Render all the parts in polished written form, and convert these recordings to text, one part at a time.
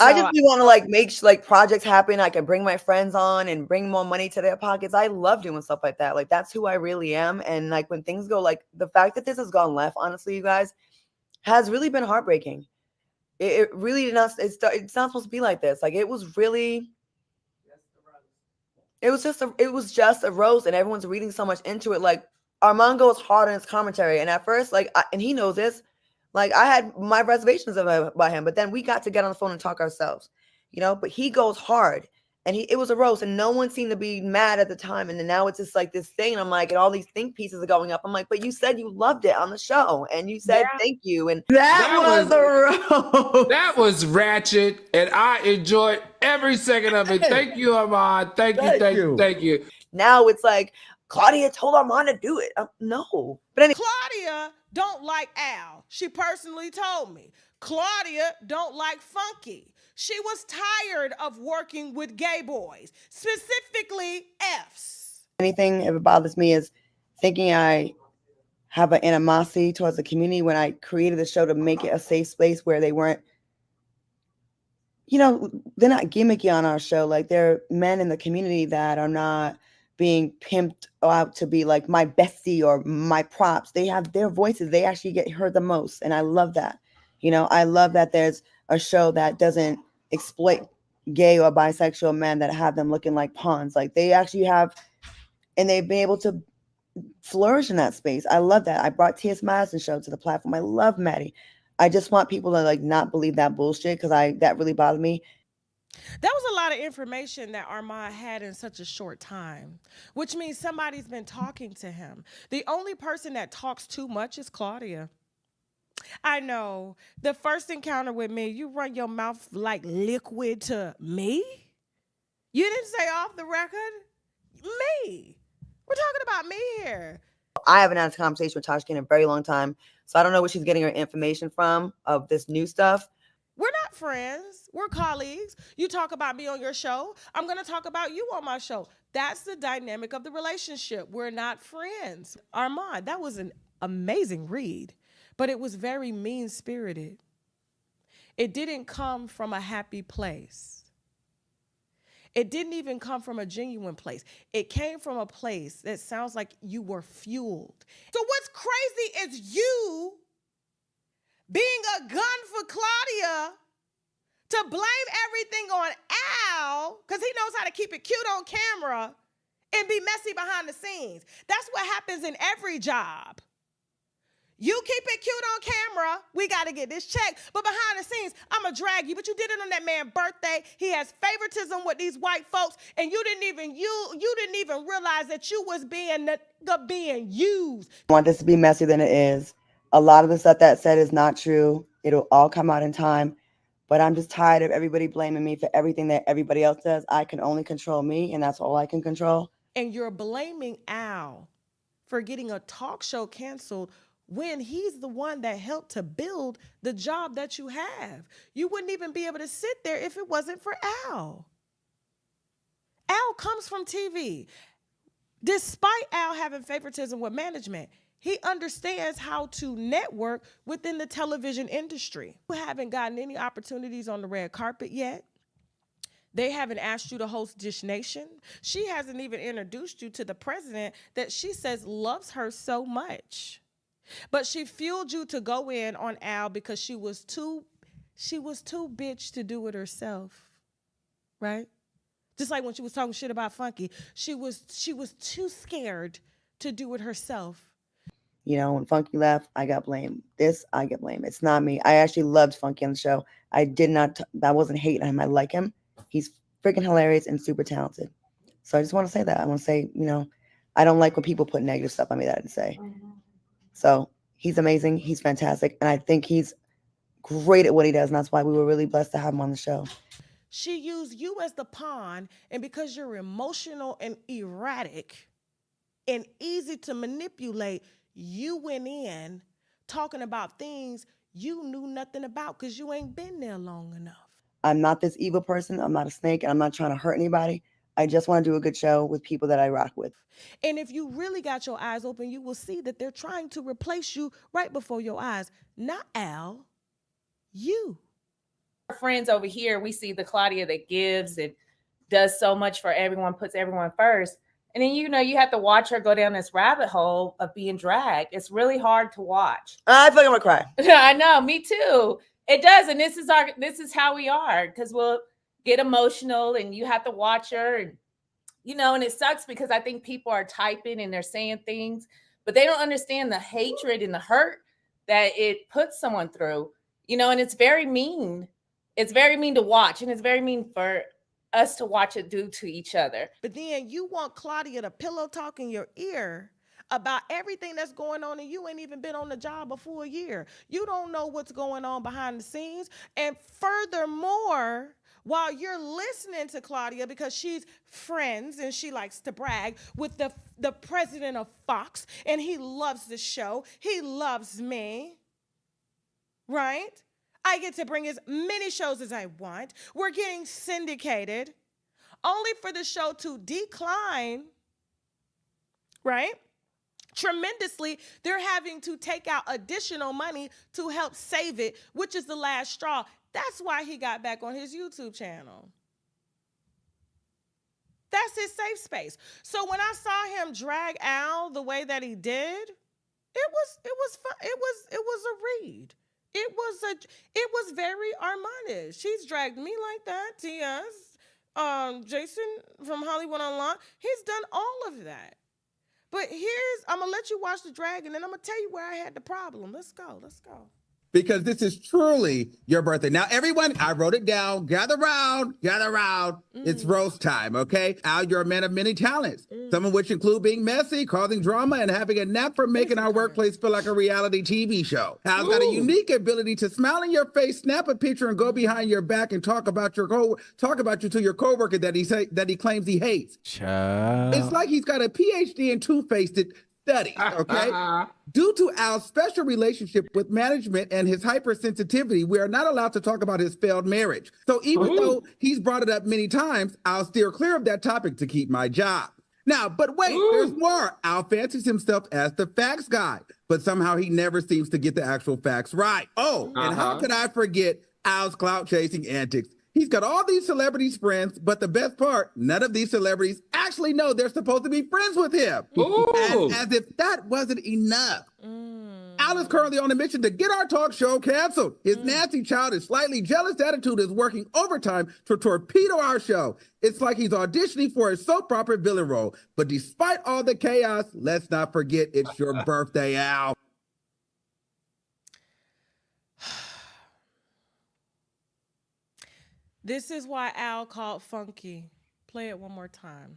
I So just really want to like make like projects happen. I can bring my friends on and bring more money to their pockets. I love doing stuff like that. Like that's who I really am. And like when things go like the fact that this has gone left, honestly, you guys, has really been heartbreaking. It really did not. It's not supposed to be like this. Like it was really. It was just a roast, and everyone's reading so much into it. Like Armon goes hard in his commentary, and at first, and he knows this. Like I had my reservations about him, but then we got to get on the phone and talk ourselves, you know. But he goes hard, and it was a roast, and no one seemed to be mad at the time. And then now it's just like this thing, and I'm like, and all these think pieces are going up. I'm like, but you said you loved it on the show, and you said yeah, thank you, and That That was was a roast. that was ratchet, and I enjoyed every second of it. Thank you, Armand. Thank you, Thank thank you, you. thank you. now it's like Claudia told Armon to do it. No, but anyway. Claudia don't like Al. She personally told me. Claudia don't like Funky. She was tired of working with gay boys, specifically F's. Anything if it bothers me is thinking I have an animosity towards the community when I created the show to make it a safe space where they weren't, they're not gimmicky on our show. Like there are men in the community that are not being pimped out to be like my bestie or my props. They have their voices. They actually get heard the most. And I love that. I love that there's a show that doesn't exploit gay or bisexual men that have them looking like pawns. Like they actually have, and they've been able to flourish in that space. I love that. I brought T.S. Madison show to the platform. I love Maddie. I just want people to like not believe that bullshit because that really bothered me. That was a lot of information that Armand had in such a short time, which means somebody's been talking to him. The only person that talks too much is Claudia. I know. The first encounter with me, you run your mouth like liquid to me? You didn't say off the record? Me. We're talking about me here. I haven't had a conversation with Tasha in a very long time, so I don't know where she's getting her information from of this new stuff. We're not friends. We're colleagues. You talk about me on your show. I'm going to talk about you on my show. That's the dynamic of the relationship. We're not friends. Armand, that was an amazing read, but it was very mean spirited. It didn't come from a happy place. It didn't even come from a genuine place. It came from a place that sounds like you were fueled. So what's crazy is you being a gun for Claudia to blame everything on Al because he knows how to keep it cute on camera and be messy behind the scenes. That's what happens in every job. You keep it cute on camera, we got to get this check. But behind the scenes, I'm going to drag you. But you did it on that man's birthday. He has favoritism with these white folks. And you didn't even realize that you was being used. I want this to be messier than it is. A lot of the stuff that said is not true. It'll all come out in time. But I'm just tired of everybody blaming me for everything that everybody else does. I can only control me, and that's all I can control. And you're blaming Al for getting a talk show canceled when he's the one that helped to build the job that you have. You wouldn't even be able to sit there if it wasn't for Al. Al comes from TV. Despite Al having favoritism with management, he understands how to network within the television industry. You haven't gotten any opportunities on the red carpet yet. They haven't asked you to host Dish Nation. She hasn't even introduced you to the president that she says loves her so much. But she fueled you to go in on Al because she was too bitch to do it herself. Right? Just like when she was talking shit about Funky, she was too scared to do it herself. When Funky left, I got blamed. I get blamed. It's not me. I actually loved Funky on the show. I wasn't hating him. I like him. He's freaking hilarious and super talented. So I just want to say that. I want to say, I don't like when people put negative stuff on me that I didn't say. So he's amazing. He's fantastic. And I think he's great at what he does. And that's why we were really blessed to have him on the show. She used you as the pawn, and because you're emotional and erratic and easy to manipulate, you went in talking about things you knew nothing about because you ain't been there long enough. I'm not this evil person. I'm not a snake, and I'm not trying to hurt anybody. I just want to do a good show with people that I rock with. And if you really got your eyes open, you will see that they're trying to replace you right before your eyes. Not Al, you. friends over here, we see the Claudia that gives and does so much for everyone, puts everyone first. And then, you know, you have to watch her go down this rabbit hole of being dragged. It's really hard to watch. I feel like I'm gonna cry. I know, me too. It does. And this is how we are, because we'll get emotional and you have to watch her. And, you know, and it sucks because I think people are typing and they're saying things, but they don't understand the hatred and the hurt that it puts someone through, you know, and it's very mean. It's very mean to watch, and it's very mean for us to watch it do to each other. But then you want Claudia to pillow talk in your ear about everything that's going on, and you ain't even been on the job a full year. You don't know what's going on behind the scenes. And furthermore, while you're listening to Claudia, because she's friends and she likes to brag with the president of Fox, and he loves the show, he loves me, right? I get to bring as many shows as I want. We're getting syndicated, only for the show to decline, right? Tremendously. They're having to take out additional money to help save it, which is the last straw. That's why he got back on his YouTube channel. That's his safe space. So when I saw him drag Al the way that he did, it was fun. It was a read. It was very Armonish. She's dragged me like that. T.S. Jason from Hollywood Online. He's done all of that. But I'm gonna let you watch the drag, and then I'm gonna tell you where I had the problem. Let's go. Because this is truly your birthday. Now, everyone, I wrote it down. Gather round. It's roast time, okay? Al, you're a man of many talents, some of which include being messy, causing drama, and having a knack for making our workplace feel like a reality TV show. Al's got a unique ability to smile in your face, snap a picture, and go behind your back and talk about you to your coworker that he claims he hates. Child. It's like he's got a PhD in two-faced studies, okay? Due to Al's special relationship with management and his hypersensitivity, we are not allowed to talk about his failed marriage. So even though he's brought it up many times, I'll steer clear of that topic to keep my job. Now, but wait, there's more. Al fancies himself as the facts guy, but somehow he never seems to get the actual facts right. Oh, and how could I forget Al's clout chasing antics? He's got all these celebrities friends, but the best part, none of these celebrities actually know they're supposed to be friends with him. And as if that wasn't enough. Al is currently on a mission to get our talk show canceled. His nasty, childish, slightly jealous attitude is working overtime to torpedo our show. It's like he's auditioning for a soap opera villain role. But despite all the chaos, let's not forget it's your birthday, Al. This is why Al called funky. Play it one more time.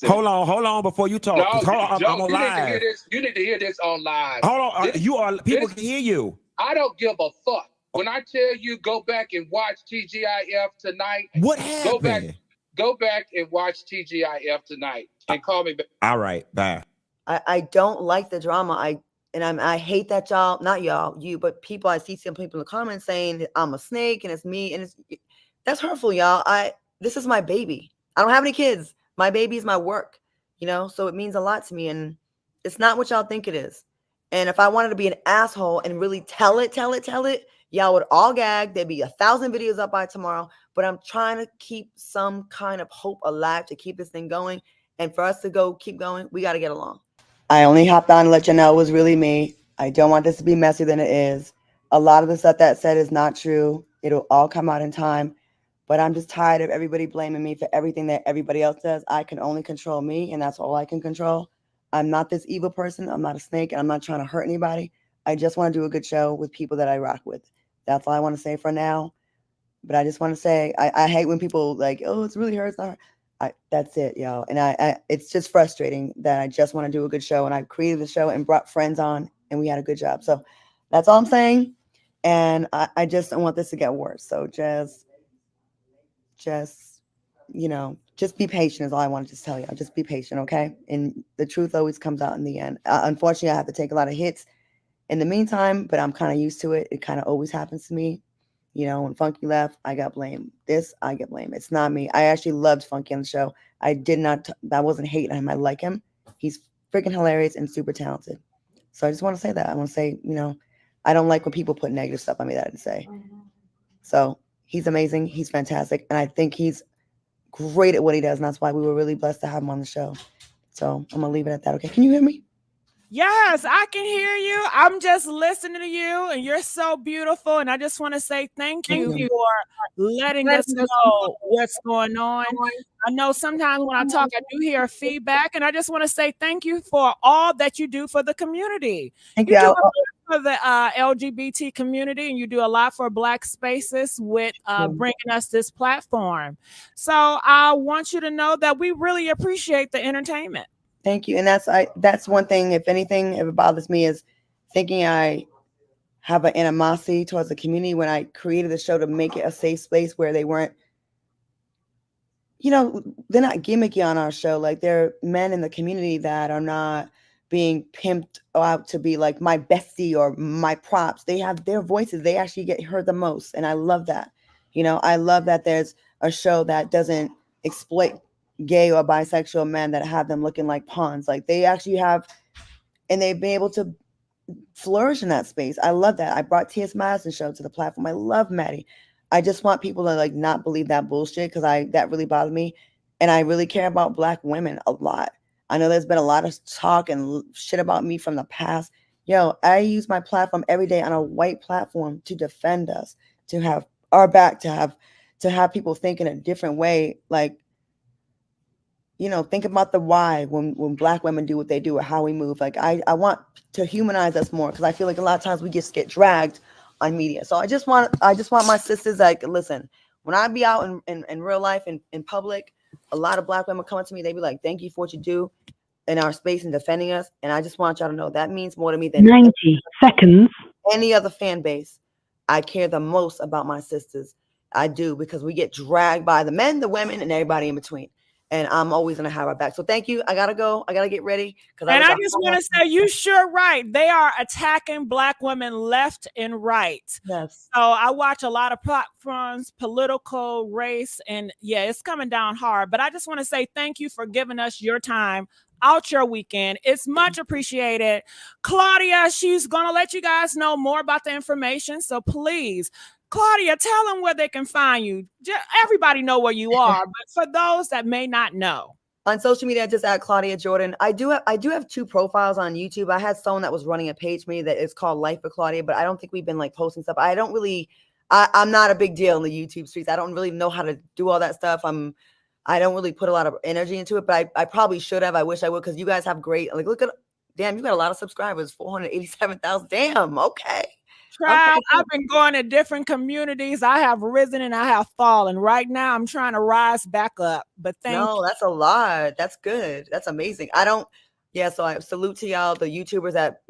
Hold on before you talk. No, Hold on, I'm on you live. need to hear this. You need to hear this on live. Hold on. People can hear you. I don't give a fuck. When I tell you go back and watch TGIF tonight. What happened? Go back and watch TGIF tonight and call me back. All right, bye. I don't like the drama. I hate that y'all, not y'all, you, but people, I see some people in the comments saying that I'm a snake and it's me, and that's hurtful, y'all. This is my baby. I don't have any kids. My baby is my work, you know, so it means a lot to me, and it's not what y'all think it is. And if I wanted to be an asshole and really tell it, y'all would all gag. There'd be 1,000 videos up by tomorrow, but I'm trying to keep some kind of hope alive to keep this thing going. And for us to keep going, we got to get along. I only hopped on to let you know it was really me. I don't want this to be messier than it is. A lot of the stuff that said is not true. It'll all come out in time. But I'm just tired of everybody blaming me for everything that everybody else does. I can only control me, and that's all I can control. I'm not this evil person. I'm not a snake, and I'm not trying to hurt anybody. I just want to do a good show with people that I rock with. That's all I want to say for now. But I just want to say, I hate when people like, oh, it really hurts. That's it, y'all. And it's just frustrating that I just want to do a good show, and I created the show and brought friends on, and we had a good job. So that's all I'm saying. And I just don't want this to get worse. So just, you know, just be patient is all I want to just tell you. Just be patient, okay? And the truth always comes out in the end. Unfortunately, I have to take a lot of hits in the meantime, but I'm kind of used to it. It kind of always happens to me. You know, when Funky left, I got blamed. I get blamed. It's not me. I actually loved Funky on the show. I wasn't hating him. I like him. He's freaking hilarious and super talented. So I just want to say that. I want to say, you know, I don't like when people put negative stuff on me that I didn't say. So he's amazing. He's fantastic. And I think he's great at what he does. And that's why we were really blessed to have him on the show. So I'm going to leave it at that. Okay. Can you hear me? Yes, I can hear you. I'm just listening to you, and you're so beautiful. And I just want to say thank you for letting us know what's going on. I know sometimes when I talk, I do hear feedback, and I just want to say thank you for all that you do for the community. Thank You you. do a lot for the LGBT community, and you do a lot for Black spaces with bringing us this platform. So I want you to know that we really appreciate the entertainment. Thank you. And that's one thing, if anything, if it bothers me, is thinking I have an animosity towards the community when I created the show to make it a safe space where they weren't, they're not gimmicky on our show. Like, there are men in the community that are not being pimped out to be like my bestie or my props. They have their voices. They actually get heard the most. And I love that. I love that there's a show that doesn't exploit gay or bisexual men that have them looking like pawns. Like, they actually have, and they've been able to flourish in that space. I love that. I brought T.S. Madison show to the platform. I love Maddie. I just want people to not believe that bullshit, because that really bothered me. And I really care about Black women a lot. I know there's been a lot of talk and shit about me from the past. I use my platform every day on a white platform to defend us, to have our back, to have people think in a different way. Like, think about the why when Black women do what they do or how we move. Like, I want to humanize us more, because I feel like a lot of times we just get dragged on media. So I just want my sisters, listen, when I be out in real life in public, a lot of Black women coming to me, they be like, thank you for what you do in our space and defending us. And I just want y'all to know that means more to me than 90 seconds. Any other fan base. I care the most about my sisters. I do, because we get dragged by the men, the women, and everybody in between. And I'm always going to have our back. So thank you. I got to go. I got to get ready. And I just want to say, you sure right. They are attacking Black women left and right. Yes. So I watch a lot of platforms, political, race, and yeah, it's coming down hard. But I just want to say thank you for giving us your time out your weekend. It's much appreciated. Claudia, she's going to let you guys know more about the information. So please, Claudia, tell them where they can find you. Everybody know where you are, but for those that may not know. On social media, just at Claudia Jordan. I do have 2 profiles on YouTube. I had someone that was running a page for me that is called Life with Claudia, but I don't think we've been posting stuff. I don't really, I'm not a big deal in the YouTube streets. I don't really know how to do all that stuff. I don't really put a lot of energy into it, but I probably should have. I wish I would, because you guys have great, damn, you got a lot of subscribers, 487,000. Damn, okay. Tried. I've been going to different communities. I have risen and I have fallen. Right now, I'm trying to rise back up. But thank you. That's a lot. That's good. That's amazing. So I salute to y'all, the YouTubers that,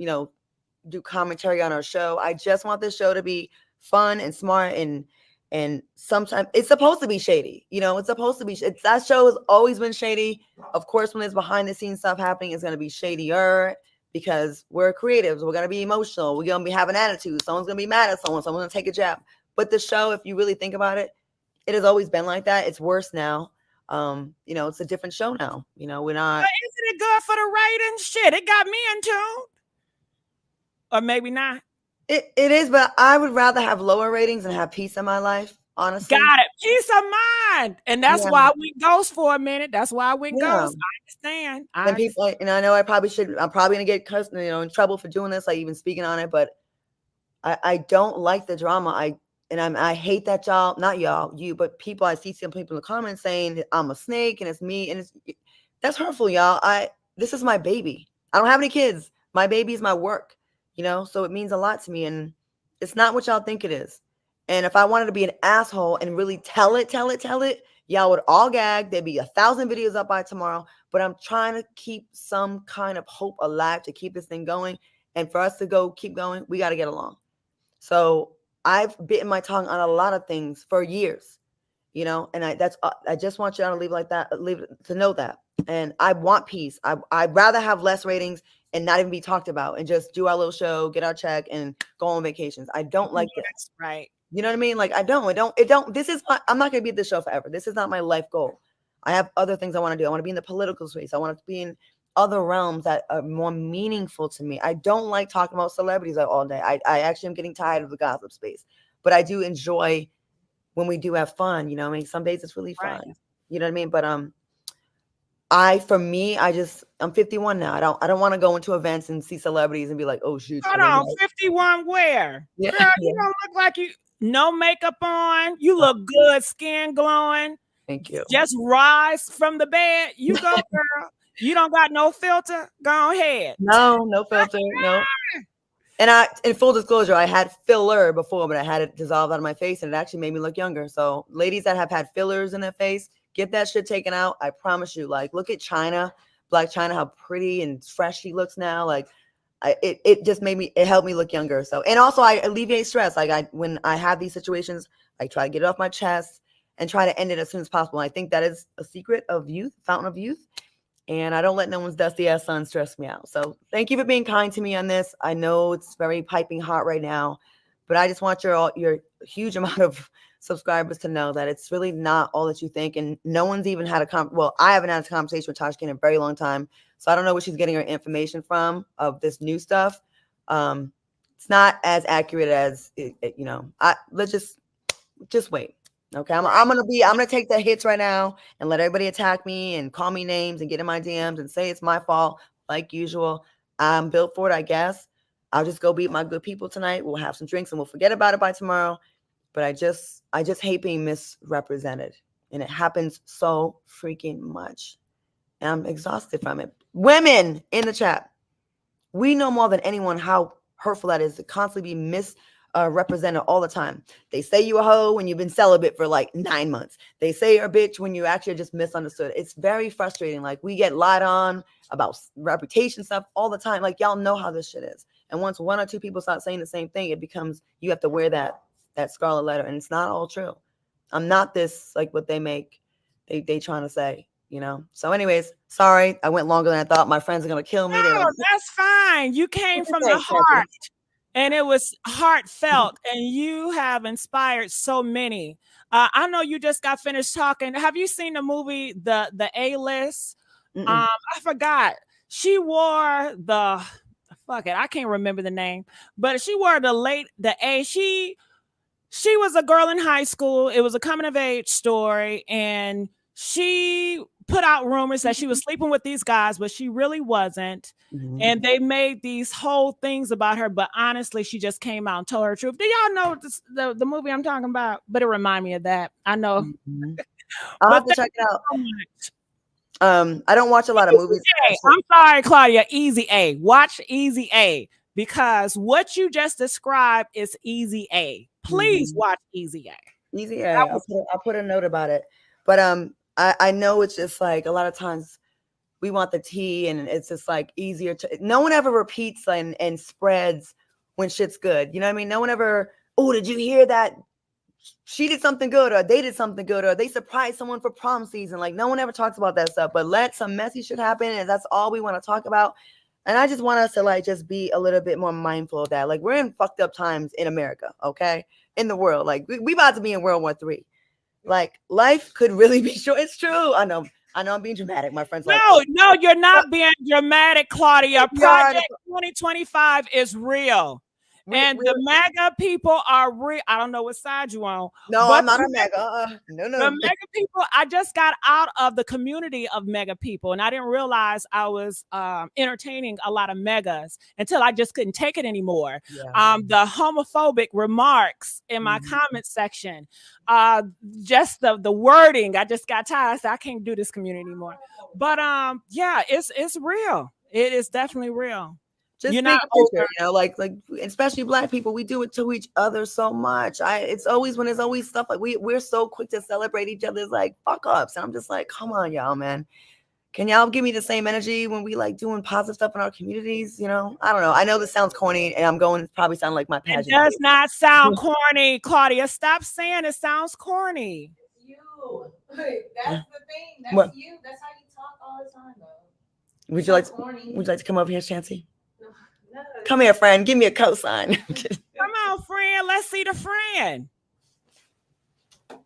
do commentary on our show. I just want this show to be fun and smart, and sometimes it's supposed to be shady. It's supposed to be, that show has always been shady. Of course, when there's behind the scenes stuff happening, it's going to be shadier, because we're creatives. We're going to be emotional. We're going to be having attitude. Someone's going to be mad at someone's going to take a jab. But the show, if you really think about it, it has always been like that. It's worse now. It's a different show now. We're not. But isn't it good for the ratings? Shit, it got me in tune. Or maybe not. It is, but I would rather have lower ratings and have peace in my life, honestly. Got it. Peace of mind. And that's why we ghost for a minute. That's why we ghost. I understand. People, and I know I'm probably going to get cussed, in trouble for doing this, even speaking on it, but I don't like the drama. I hate that y'all, not y'all, you, but people, I see some people in the comments saying that I'm a snake and it's me, and that's hurtful, y'all. This is my baby. I don't have any kids. My baby is my work, so it means a lot to me, and it's not what y'all think it is. And if I wanted to be an asshole and really tell it, y'all would all gag. There'd be 1,000 videos up by tomorrow, but I'm trying to keep some kind of hope alive to keep this thing going. And for us to keep going, we got to get along. So I've bitten my tongue on a lot of things for years, and I just want y'all to leave like that, to know that. And I want peace. I'd rather have less ratings and not even be talked about and just do our little show, get our check, and go on vacations. I don't like this. Right. You know what I mean? I'm not going to be at this show forever. This is not my life goal. I have other things I want to do. I want to be in the political space. I want to be other realms that are more meaningful to me. I don't like talking about celebrities all day. I actually am getting tired of the gossip space, but I do enjoy when we do have fun. You know, I mean, some days it's really fun. Right. You know what I mean? But for me, I'm 51 now. I don't want to go into events and see celebrities and be like, oh shoot. Hold on, 51 where? Yeah. Girl, you don't look like you, no makeup on. You look good, skin glowing. Thank you. Just rise from the bed. You go, girl. You don't got no filter. Go ahead. No filter. No. And in full disclosure, I had filler before, but I had it dissolved out of my face, and it actually made me look younger. So ladies that have had fillers in their face, get that shit taken out. I promise you. Like, look at China, Black China, how pretty and fresh she looks now. Like, it just made me, it helped me look younger. So, and also I alleviate stress. Like when I have these situations, I try to get it off my chest and try to end it as soon as possible. I think that is a secret of youth, fountain of youth. And I don't let no one's dusty ass son stress me out. So thank you for being kind to me on this. I know it's very piping hot right now, but I just want your huge amount of subscribers to know that it's really not all that you think. And no one's even had I haven't had a conversation with Tasha in a very long time. So I don't know where she's getting her information from of this new stuff. It's not as accurate as let's just wait. Okay, I'm gonna take the hits right now and let everybody attack me and call me names and get in my DMs and say it's my fault like usual. I'm built for it, I guess. I'll just go beat my good people tonight. We'll have some drinks and we'll forget about it by tomorrow. But I just hate being misrepresented, and it happens so freaking much. And I'm exhausted from it. Women in the chat, we know more than anyone how hurtful that is to constantly be misrepresented all the time. They say you a hoe when you've been celibate for like 9 months. They say you're a bitch when you actually just misunderstood. It's very frustrating. Like, we get lied on about reputation stuff all the time. Like, y'all know how this shit is. And once one or two people start saying the same thing, it becomes, you have to wear that scarlet letter, and it's not all true. I'm not this, like what they trying to say, you know? So anyways, sorry, I went longer than I thought. My friends are going to kill me. No, that's fine. You came from the heart. And it was heartfelt, and you have inspired so many. I know you just got finished talking. Have you seen the movie The A-List? I forgot. She wore I can't remember the name, but she wore the A. She was a girl in high school. It was a coming of age story, and she put out rumors that she was sleeping with these guys, but she really wasn't. And they made these whole things about her, but honestly, she just came out and told her the truth. Do y'all know the movie I'm talking about? But it reminded me of that. I know. I'll have to check it out. I don't watch a lot of movies. I'm sorry, Claudia. Easy A. Watch Easy A, because what you just described is Easy A. Please watch Easy A. Easy A. I'll put a note about it. But I know it's just like a lot of times we want the tea, and it's just like easier to. No one ever repeats and spreads when shit's good. You know what I mean? No one ever. Oh, did you hear that? She did something good, or they did something good, or they surprised someone for prom season. Like, no one ever talks about that stuff. But let some messy shit happen, and that's all we want to talk about. And I just want us to like just be a little bit more mindful of that. Like, we're in fucked up times in America, okay? In the world, like we about to be in World War III. Like, life could really be short. It's true. I know I'm being dramatic. My friends No, you're not being dramatic, Claudia. Project 2025 is real. And the MAGA people are real. I don't know what side you on. No, I'm not a MAGA. No. The MAGA people, I just got out of the community of MAGA people, and I didn't realize I was entertaining a lot of MAGAs until I just couldn't take it anymore. Yeah. The homophobic remarks in my comment section, just the wording, I just got tired. I said, I can't do this community anymore. But yeah, it's real. It is definitely real. Just think culture, you know, like especially Black people, we do it to each other so much. It's always when there's always stuff like we're so quick to celebrate each other's like fuck ups, and I'm just like, come on, y'all, man. Can y'all give me the same energy when we like doing positive stuff in our communities? You know, I don't know. I know this sounds corny, and I'm going to probably sound like my pageant. It does not sound corny, Claudia. Stop saying it sounds corny. It's you. That's the thing. That's you. That's how you talk all the time, though. Would you like to come over here, Chancey? Come here, friend. Give me a cosign. Come on, friend. Let's see the friend.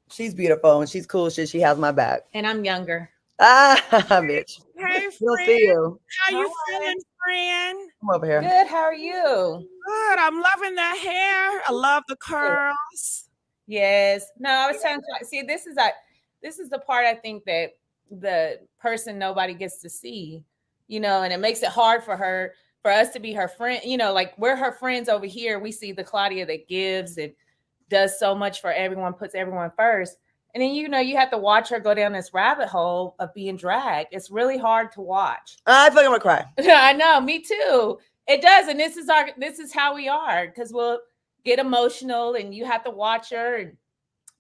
She's beautiful and she's cool. She has my back. And I'm younger. Bitch. Hey, We'll friend. see you. How you Hi. feeling, friend? Come over here. Good. How are you? Good. I'm loving that hair. I love the curls. Yes. No, I was telling you, see, this is the part I think that the person nobody gets to see, and it makes it hard for us to be her friend. Like we're her friends over here. We see the Claudia that gives and does so much for everyone, puts everyone first. And then, you have to watch her go down this rabbit hole of being dragged. It's really hard to watch. I feel like I'm gonna cry. I know, me too. It does. And this is how we are, because we'll get emotional and you have to watch her. And,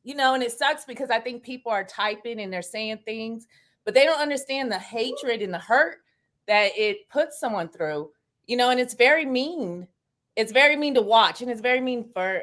and it sucks because I think people are typing and they're saying things, but they don't understand the hatred and the hurt that it puts someone through, and it's very mean. It's very mean to watch, and it's very mean for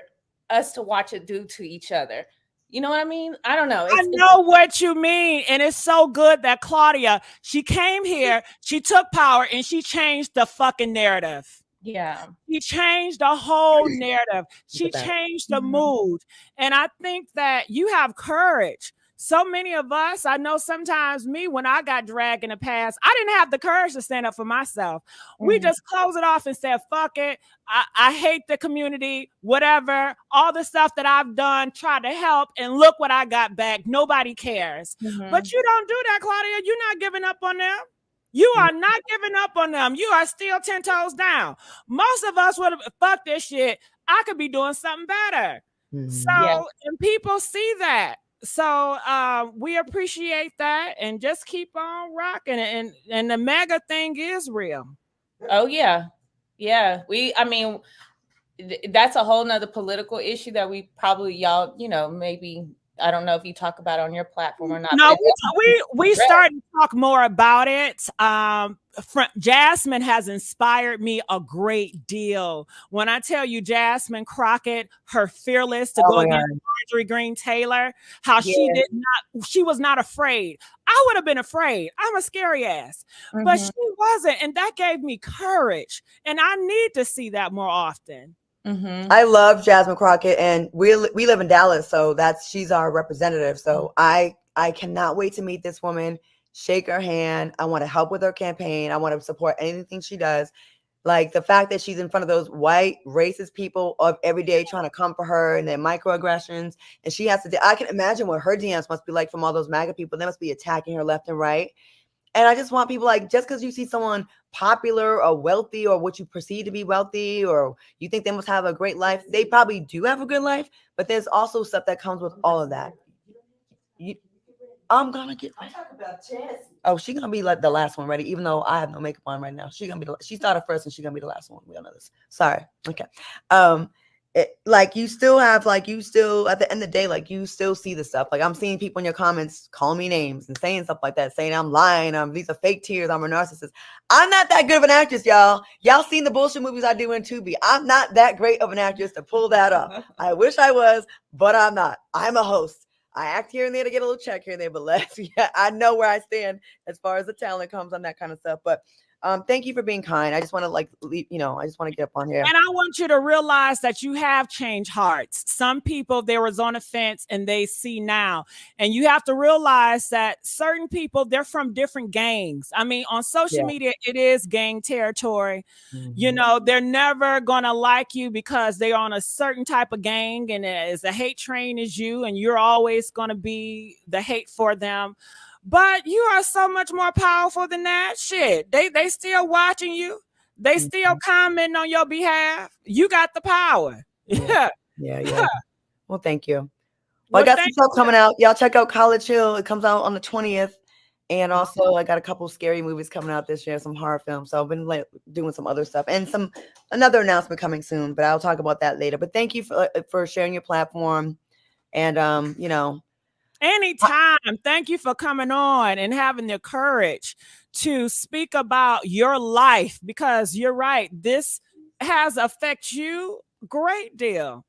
us to watch it do to each other. You know what I mean? I don't know. I know what you mean. And it's so good that Claudia, she came here, she took power, and she changed the fucking narrative. Yeah. She changed the whole narrative. She changed the mood. And I think that you have courage. So many of us, I know sometimes me, when I got dragged in the past, I didn't have the courage to stand up for myself. We just closed it off and said, fuck it. I hate the community, whatever, all the stuff that I've done, tried to help, and look what I got back. Nobody cares. But you don't do that, Claudia. You're not giving up on them. You are not giving up on them. You are still 10 toes down. Most of us would have, fuck this shit. I could be doing something better. So, and people see that. So we appreciate that, and just keep on rocking it. And the mega thing is real. Oh yeah. Yeah. That's a whole nother political issue that we probably, y'all, maybe, I don't know if you talk about it on your platform or not. No, we started to talk more about it. Jasmine has inspired me a great deal. When I tell you Jasmine Crockett, her fearless to go against Marjorie Green Taylor, how she was not afraid. I would have been afraid. I'm a scary ass, but she wasn't. And that gave me courage. And I need to see that more often. I love Jasmine Crockett, and we live in Dallas, so she's our representative. So I cannot wait to meet this woman, shake her hand. I want to help with her campaign. I want to support anything she does. Like the fact that she's in front of those white racist people of every day trying to come for her and their microaggressions, and she has to. I can imagine what her DMs must be like from all those MAGA people. They must be attacking her left and right. And I just want people, like, just because you see someone popular or wealthy or what you perceive to be wealthy, or you think they must have a great life, they probably do have a good life, but there's also stuff that comes with all of that. I'm gonna get ready. Oh, she's gonna be like the last one ready, even though I have no makeup on right now. She's gonna be she started first and she's gonna be the last one. We all know this. Sorry. Okay. You still at the end of the day, like you still see the stuff. Like I'm seeing people in your comments calling me names and saying stuff like that, saying I'm lying, these are fake tears, I'm a narcissist. I'm not that good of an actress, y'all. Y'all seen the bullshit movies I do in Tubi. I'm not that great of an actress to pull that up. I wish I was, but I'm not. I'm a host. I act here and there to get a little check here and there, but I know where I stand as far as the talent comes on that kind of stuff. But thank you for being kind. I just want to I just want to get up on here. And I want you to realize that you have changed hearts. Some people, they was on the fence and they see now. And you have to realize that certain people, they're from different gangs. I mean, on social media, it is gang territory. They're never going to like you because they're on a certain type of gang and as a hate train as you, and you're always going to be the hate for them. But you are so much more powerful than that. Shit, they still watching you. They still commenting on your behalf. You got the power. Yeah. Well, thank you. Well, I got some stuff coming out. Y'all check out College Hill. It comes out on the 20th. And also, I got a couple scary movies coming out this year, some horror films. So I've been doing some other stuff and another announcement coming soon. But I'll talk about that later. But thank you for sharing your platform. And anytime. Thank you for coming on and having the courage to speak about your life, because you're right. This has affected you a great deal.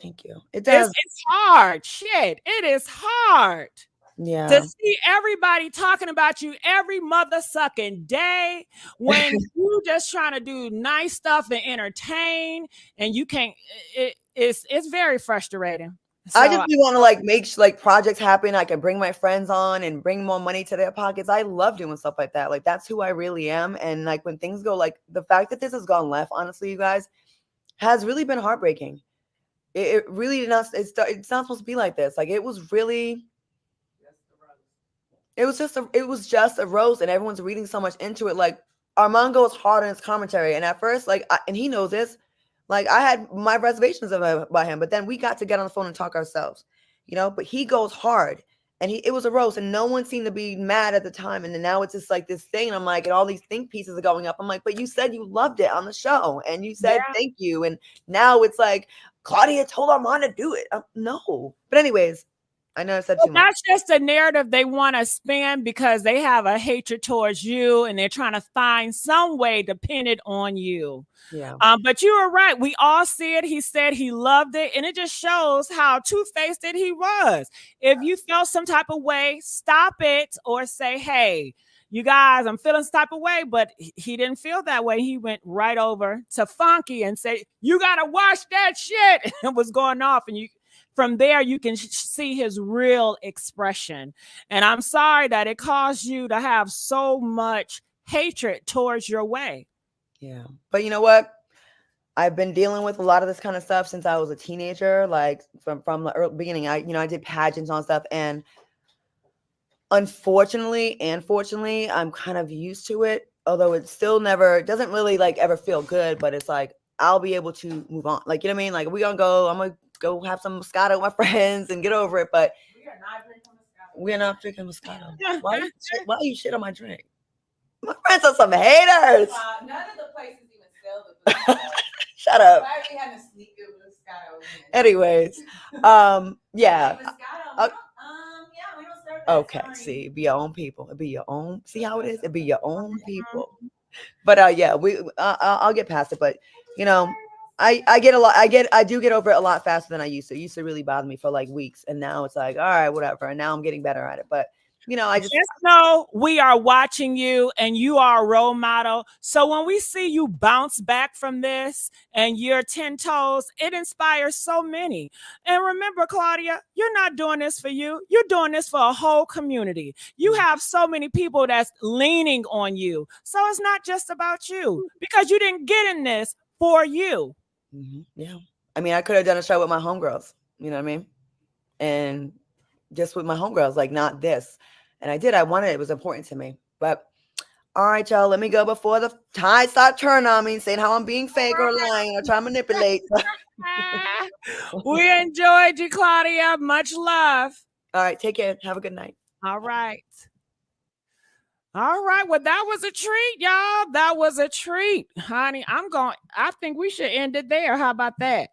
Thank you. It does. It's hard. Shit. It is hard. Yeah. To see everybody talking about you every mother sucking day when you just trying to do nice stuff and entertain and you can't. It's very frustrating. I So just really want to like make like projects happen. I can bring my friends on and bring more money to their pockets. I love doing stuff like that. Like that's who I really am. And like when things go like the fact that this has gone left, honestly, you guys, has really been heartbreaking. It really did not. It's not supposed to be like this. Like it was really. It was just a roast, and everyone's reading so much into it. Like Armon goes hard in his commentary, and at first, like, and he knows this. Like I had my reservations about him, but then we got to get on the phone and talk ourselves, you know. But he goes hard, and it was a roast, and no one seemed to be mad at the time. And then now it's just like this thing, and I'm like, and all these think pieces are going up. I'm like, but you said you loved it on the show, and you said thank you, and now it's like Claudia told Armon to do it. No, but anyways. I know I said too much. That's just a narrative they want to spin because they have a hatred towards you and they're trying to find some way to pin it on you. Yeah. But you were right. We all see it. He said he loved it. And it just shows how two-faced he was. If you felt some type of way, stop it or say, hey, you guys, I'm feeling some type of way. But he didn't feel that way. He went right over to Funky and said, you got to watch that shit. And it was going off. And from there, you can see his real expression. And I'm sorry that it caused you to have so much hatred towards your way. Yeah. But you know what? I've been dealing with a lot of this kind of stuff since I was a teenager, like from the early beginning. I did pageants on stuff. And unfortunately and fortunately, I'm kind of used to it. Although it doesn't really like ever feel good. But it's like, I'll be able to move on. Like, you know what I mean? Like, I'm going to go have some Moscato with my friends and get over it. But we're not drinking Moscato. Why you shit on my drink? My friends are some haters. None of the places even sell the Moscato. Shut up. Why are we having to sneak good Moscato? Anyways, yeah. Yeah, we don't serve that. Okay, Sorry. see, it'd be your own people. It'd be your own. See how it is? It'd be your own people. But yeah, I'll get past it. But you know, I do get over it a lot faster than I used to. It used to really bother me for like weeks, and now it's like, all right, whatever. And now I'm getting better at it. But you know, I just know we are watching you, and you are a role model. So when we see you bounce back from this, and you're 10 toes, it inspires so many. And remember, Claudia, you're not doing this for you. You're doing this for a whole community. You have so many people that's leaning on you. So it's not just about you because you didn't get in this for you. Yeah. I mean, I could have done a show with my homegirls, you know what I mean? And just with my homegirls, like not this. And I did. I wanted it. It was important to me. But all right, y'all, let me go before the tide start turning on me, saying how I'm being fake or lying or trying to manipulate. We enjoyed you, Claudia. Much love. All right, take care. Have a good night. All right. All right. Well, that was a treat, y'all. That was a treat, honey. I think we should end it there. How about that?